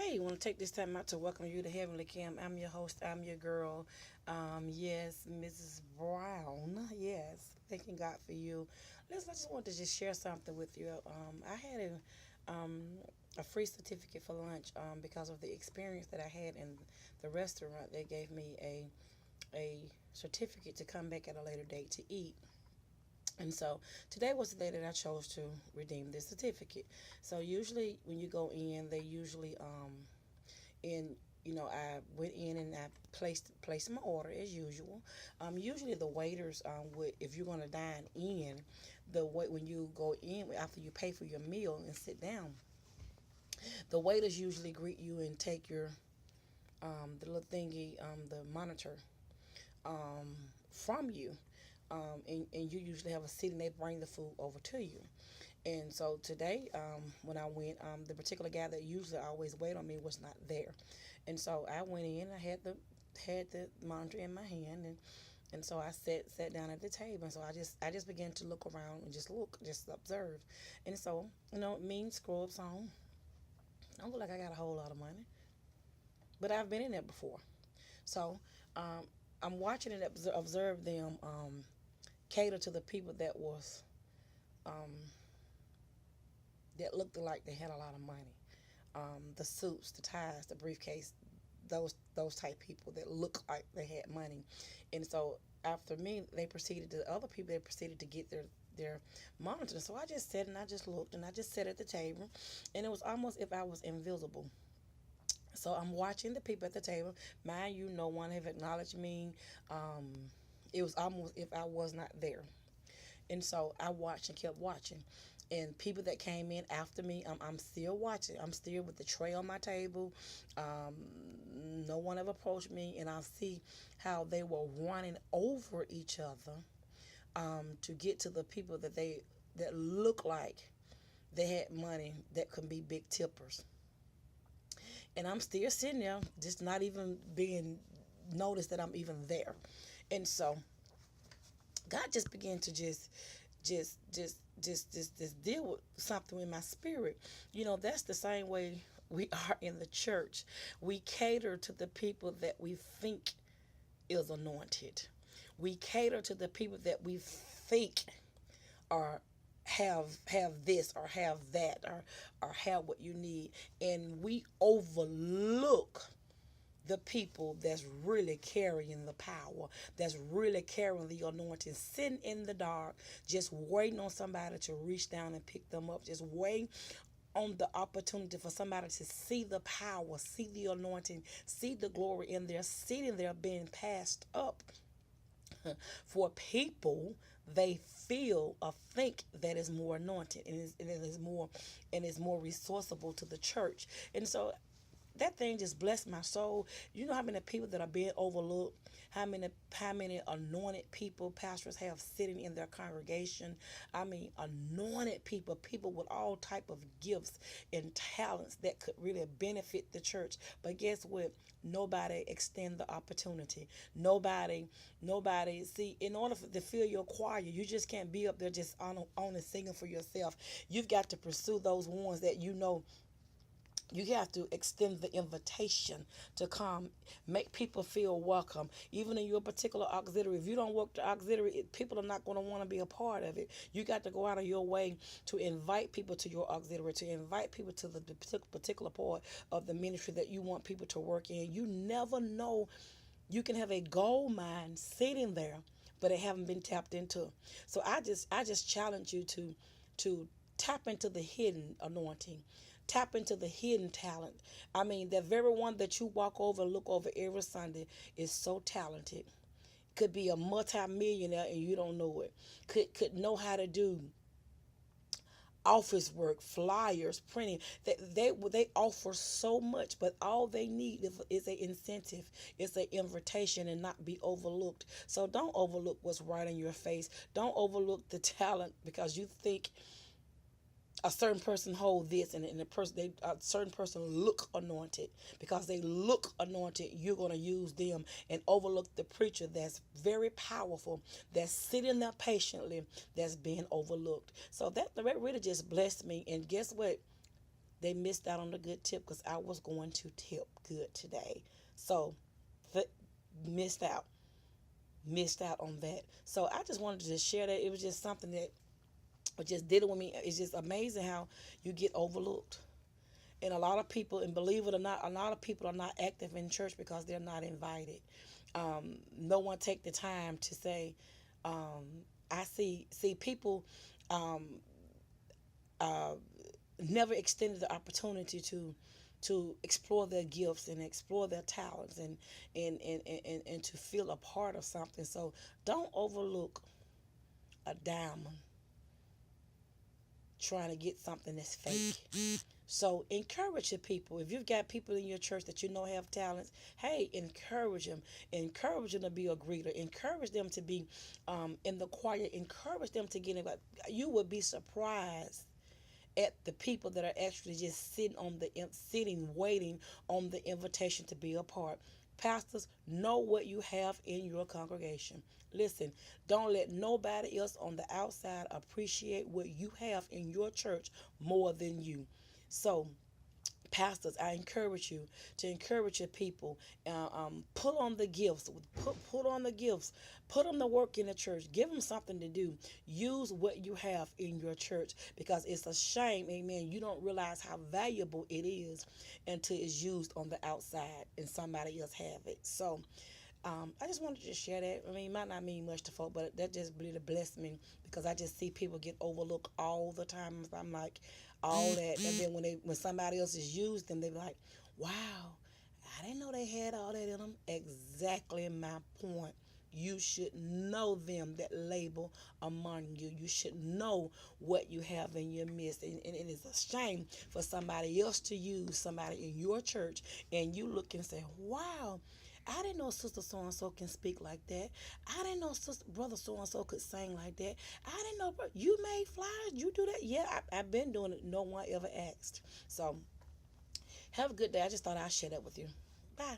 Hey, I want to take this time out to welcome you to Heavenly Kim. I'm your host. I'm your girl. Yes, Mrs. Brown. Yes, thanking God for you. Listen, I just want to just share something with you. I had a free certificate for lunch because of the experience that I had in the restaurant. They gave me a certificate to come back at a later date to eat. And so today was the day that I chose to redeem this certificate. So usually when you go in, they usually and I went in and I placed my order as usual. Usually the waiters would, if you're gonna dine in, the wait when you go in after you pay for your meal and sit down, the waiters usually greet you and take your the little thingy, the monitor um, from you. And you usually have a seat and they bring the food over to you. And so today, when I went, the particular guy that usually always wait on me was not there, and so I went in. I had the monitor in my hand, and so I sat down at the table. And so I just began to look around and just observe. And so mean scrubs on. I don't look like I got a whole lot of money, but I've been in there before. So um, I'm watching and observe them cater to the people um, that looked like they had a lot of money. The suits, the ties, the briefcase, those type people that look like they had money. And so after me, the other people they proceeded to get their monitor. So I just sat and I just looked and I just sat at the table, and it was almost if I was invisible. So I'm watching the people at the table. Mind you, no one have acknowledged me. Um, it was almost if I was not there. And so I watched and kept watching. And people that came in after me, I'm still watching. I'm still with the tray on my table. Um, no one ever approached me, and I see how they were running over each other to get to the people that look like they had money that could be big tippers. And I'm still sitting there, just not even being noticed that I'm even there. And so God just began to just deal with something in my spirit. That's the same way we are in the church. We cater to the people that we think is anointed. We cater to the people that we think are have this or have that or have what you need, and we overlook the people that's really carrying the power, that's really carrying the anointing, sitting in the dark, just waiting on somebody to reach down and pick them up, just waiting on the opportunity for somebody to see the power, see the anointing, see the glory in there, sitting there being passed up for people they feel or think that is more anointed and is more resourceable to the church. And so that thing just blessed my soul. You know how many people that are being overlooked, how many anointed people pastors have sitting in their congregation. I mean, anointed people, people with all type of gifts and talents that could really benefit the church. But guess what? Nobody extend the opportunity. Nobody see, in order to fill your choir, you just can't be up there just on and singing for yourself. You've got to pursue those ones that you have to extend the invitation to come, make people feel welcome. Even in your particular auxiliary, if you don't work the auxiliary, people are not going to want to be a part of it. You got to go out of your way to invite people to your auxiliary, to invite people to the particular part of the ministry that you want people to work in. You never know. You can have a gold mine sitting there, but it haven't been tapped into. So I just challenge you to tap into the hidden anointing, tap into the hidden talent. I mean, that very one that you walk over and look over every Sunday is so talented. Could be a multi-millionaire and you don't know it. Could know how to do office work, flyers, printing. They offer so much, but all they need is a incentive, it's an invitation, and not be overlooked. So don't overlook what's right in your face. Don't overlook the talent because you think a certain person hold this, and a certain person look anointed. Because they look anointed, you're going to use them and overlook the preacher that's very powerful, that's sitting there patiently, that's being overlooked. So that really just blessed me. And guess what? They missed out on the good tip because I was going to tip good today. So, th- missed out. Missed out on that. So I just wanted to just share that. It was just something that just did it with me. It's just amazing how you get overlooked. And a lot of people, and believe it or not, a lot of people are not active in church because they're not invited. No one take the time to say, um, I see people um, uh, never extended the opportunity to explore their gifts and explore their talents and to feel a part of something. So don't overlook a diamond trying to get something that's fake. So encourage your people. If you've got people in your church that you know have talents, hey, encourage them. Encourage them to be a greeter. Encourage them to be in the choir. Encourage them to get in. You would be surprised at the people that are actually just sitting waiting on the invitation to be a part. Pastors, know what you have in your congregation. Listen, don't let nobody else on the outside appreciate what you have in your church more than you. So pastors, I encourage you to encourage your people. Put on the gifts. Put on the gifts. Put them to work in the church. Give them something to do. Use what you have in your church because it's a shame, amen. You don't realize how valuable it is until it's used on the outside and somebody else have it. So I just wanted to share that. I mean, it might not mean much to folk, but that just really blessed me because I just see people get overlooked all the time. I'm like, all that, and then when somebody else has used them, they be like, "Wow, I didn't know they had all that in them." Exactly my point. You should know them that label among you. You should know what you have in your midst. And it is a shame for somebody else to use somebody in your church and you look and say, wow, I didn't know Sister So and so can speak like that. I didn't know Sister Brother So and so could sing like that. I didn't know, you made flyers. You do that? Yeah, I've been doing it. No one ever asked. So have a good day. I just thought I'd share that with you. Bye.